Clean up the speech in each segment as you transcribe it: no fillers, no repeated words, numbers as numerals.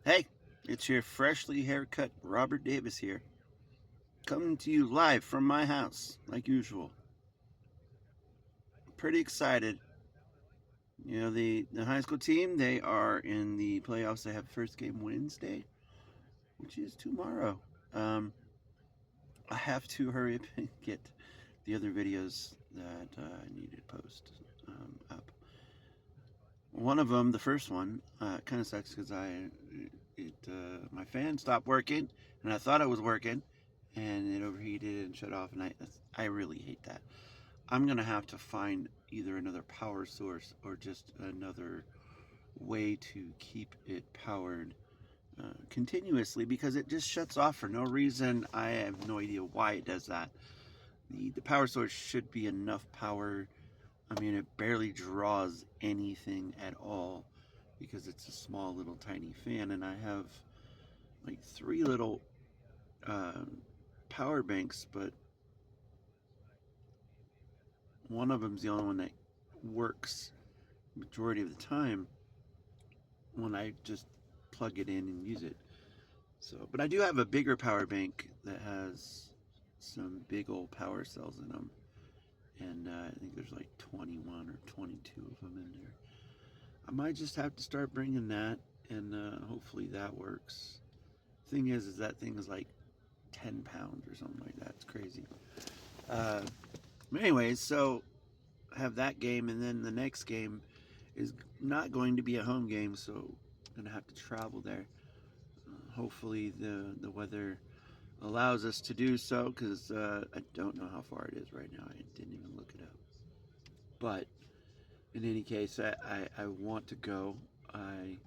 Hey, it's your freshly haircut Robert Davis here, coming to you live from my house, like usual. Pretty excited. The high school team, they are in the playoffs. They have first game Wednesday, which is tomorrow. Um, I have to hurry up and get the other videos that I need to post up. One of them, the first one, kind of sucks because my fan stopped working, and I thought it was working, and it overheated and shut off, and I really hate that. I'm gonna have to find either another power source or just another way to keep it powered continuously because it just shuts off for no reason. I have no idea why it does that. The power source should be enough power. I mean, it barely draws anything at all because it's a small little tiny fan, and I have like three little uh, power banks, but one of them's the only one that works majority of the time when I just plug it in and use it. So, but I do have a bigger power bank that has some big old power cells in them, and I think there's like 21 or 22 of them in there. I might just have to start bringing that, and hopefully that works. Thing is that thing is like 10 pounds or something like that. It's crazy. Uh, but anyways, so I have that game, and then the next game is not going to be a home game, so I'm gonna have to travel there. Hopefully the weather allows us to do so, because I don't know how far it is right now. I didn't even look it up. But in any case, I want to go. I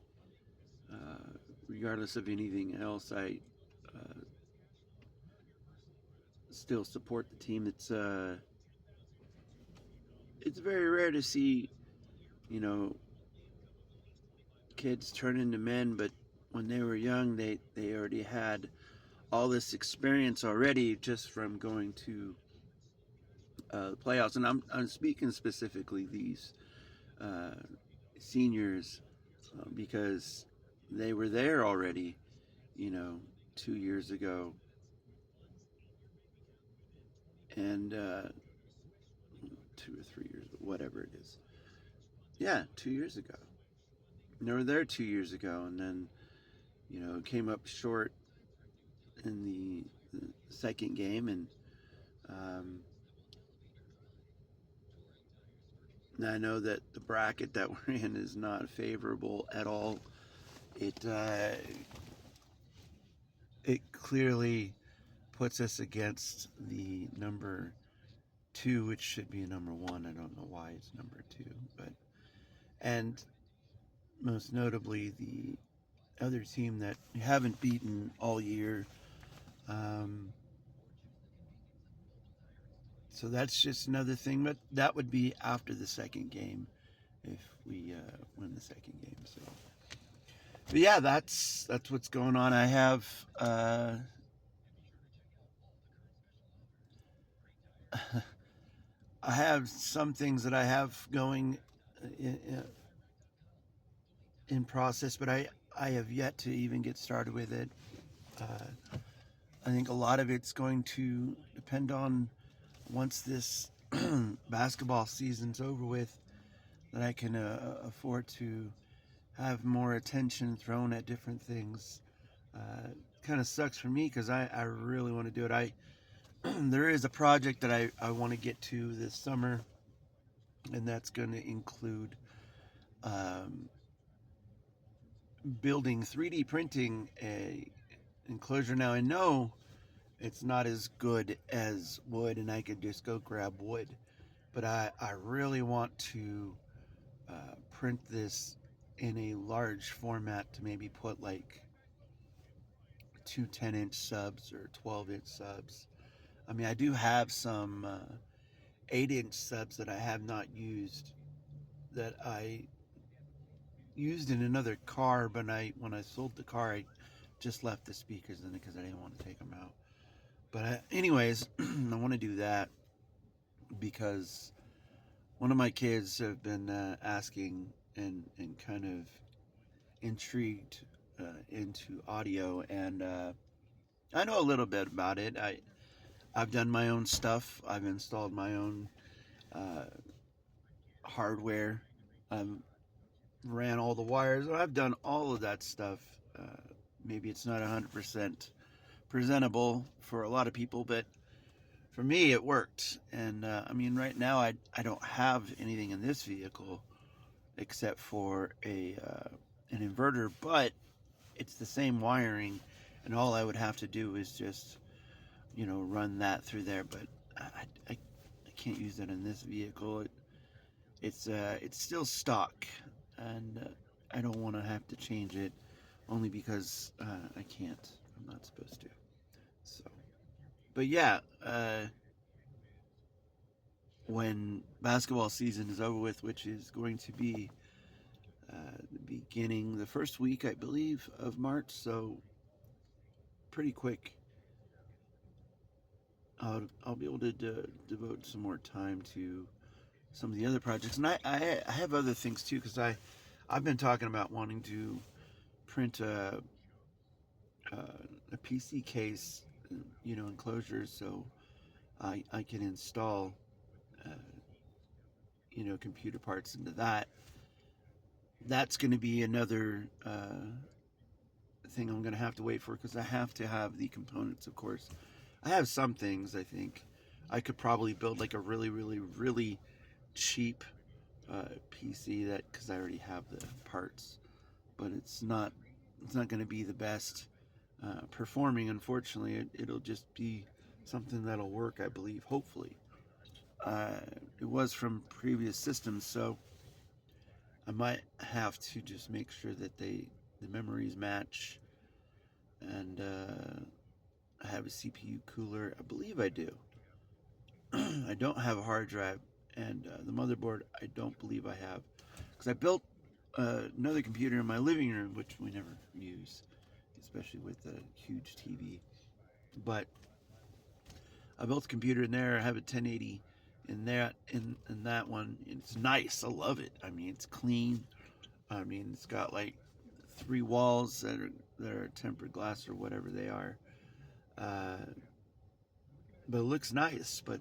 Regardless of anything else, I uh, still support the team. It's very rare to see, you know, kids turn into men, but when they were young, they already had all this experience already just from going to the playoffs. And I'm speaking specifically these uh, seniors because they were there already, you know, 2 years ago, and 2 or 3 years, whatever it is. Yeah, 2 years ago. They were there 2 years ago, and then came up short in the second game, and um, I know that the bracket that we're in is not favorable at all. It clearly puts us against the number two, which should be a number one. I don't know why it's number two, but and most notably the other team that we haven't beaten all year. Um, so that's just another thing, but that would be after the second game if we win the second game. So, but yeah, that's what's going on. I have some things that I have going in process, but I have yet to even get started with it. Uh, I think a lot of it's going to depend on once this basketball season's over with, that I can afford to have more attention thrown at different things. Kind of sucks for me because I really want to do it. There is a project that I want to get to this summer, and that's going to include um, building 3D printing a enclosure. Now I know it's not as good as wood, and I could just go grab wood, but I really want to print this in a large format to maybe put like two 10-inch subs or 12-inch subs. I mean, I do have some 8-inch subs that I have not used, that I used in another car, but when I sold the car, I just left the speakers in it because I didn't want to take them out. But anyways, I want to do that because one of my kids have been asking and kind of intrigued into audio, and I know a little bit about it. I've done my own stuff. I've installed my own uh, hardware. I've ran all the wires. I've done all of that stuff. Maybe it's not 100% presentable for a lot of people, but for me it worked. And I mean, right now I don't have anything in this vehicle except for a an inverter, but it's the same wiring, and all I would have to do is just run that through there. But I can't use that in this vehicle. It's still stock, and I don't want to have to change it only because I can't. I'm not supposed to. So, but yeah, when basketball season is over with, which is going to be beginning the first week, I believe, of March, so pretty quick. I'll be able to devote some more time to some of the other projects, and I have other things too, because I've been talking about wanting to print a PC case, enclosures, so I can install computer parts into that. That's going to be another thing I'm going to have to wait for, because I have to have the components, of course. I have some things. I think I could probably build like a really, really, really cheap PC, that because I already have the parts, but it's not going to be the best performing. Unfortunately, it'll just be something that'll work, I believe, hopefully. It was from previous systems, so I might have to just make sure that the memories match, and I have a CPU cooler. I believe I do. I don't have a hard drive, and the motherboard I don't believe I have, because I built another computer in my living room, which we never use, especially with a huge TV. But I built a computer in there. I have a 1080 in that one. It's nice. I love it. I mean, it's clean. I mean, it's got like 3 walls that are tempered glass or whatever they are. But it looks nice. But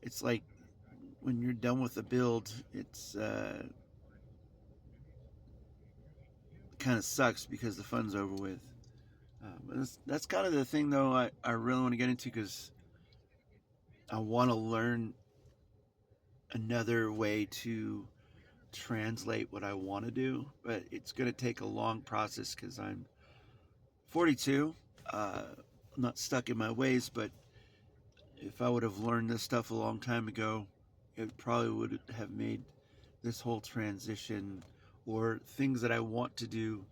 it's like when you're done with the build, it's kind of sucks because the fun's over with. But that's kind of the thing, though, I really want to get into, because I want to learn another way to translate what I want to do. But it's going to take a long process, because I'm 42. I'm not stuck in my ways, but if I would have learned this stuff a long time ago, it probably would have made this whole transition, or things that I want to do,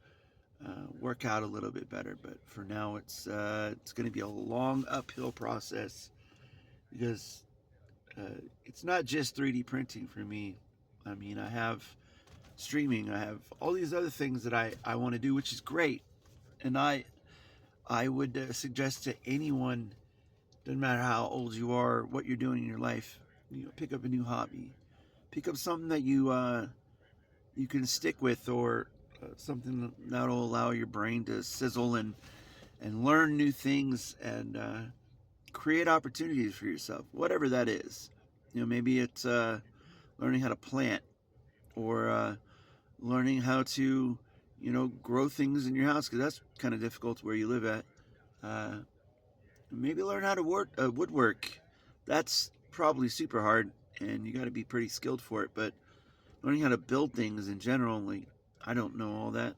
work out a little bit better. But for now, it's going to be a long uphill process, because it's not just 3D printing for me. I mean, I have streaming, I have all these other things that I want to do, which is great. And I would suggest to anyone, doesn't matter how old you are, what you're doing in your life, pick up a new hobby, pick up something that you can stick with, or something that'll allow your brain to sizzle and learn new things, and create opportunities for yourself, whatever that is. Maybe it's learning how to plant, or learning how to grow things in your house, because that's kind of difficult where you live at. Maybe learn how to woodwork. That's probably super hard, and you got to be pretty skilled for it. But learning how to build things in general, like, I don't know all that,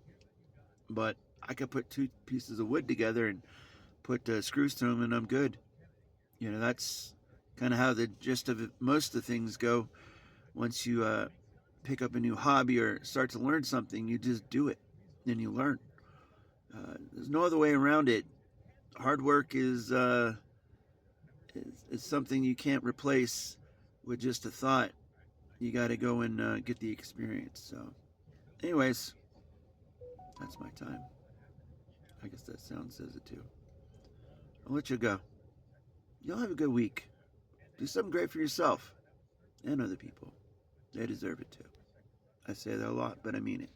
but I could put 2 pieces of wood together and put screws to them, and I'm good. That's kind of how the gist of it, most of the things go. Once you pick up a new hobby or start to learn something, you just do it, and you learn. There's no other way around it. Hard work is something you can't replace with just a thought. You got to go and get the experience. So, anyways, that's my time. I guess that sound says it too. I'll let you go. Y'all have a good week. Do something great for yourself and other people. They deserve it too. I say that a lot, but I mean it.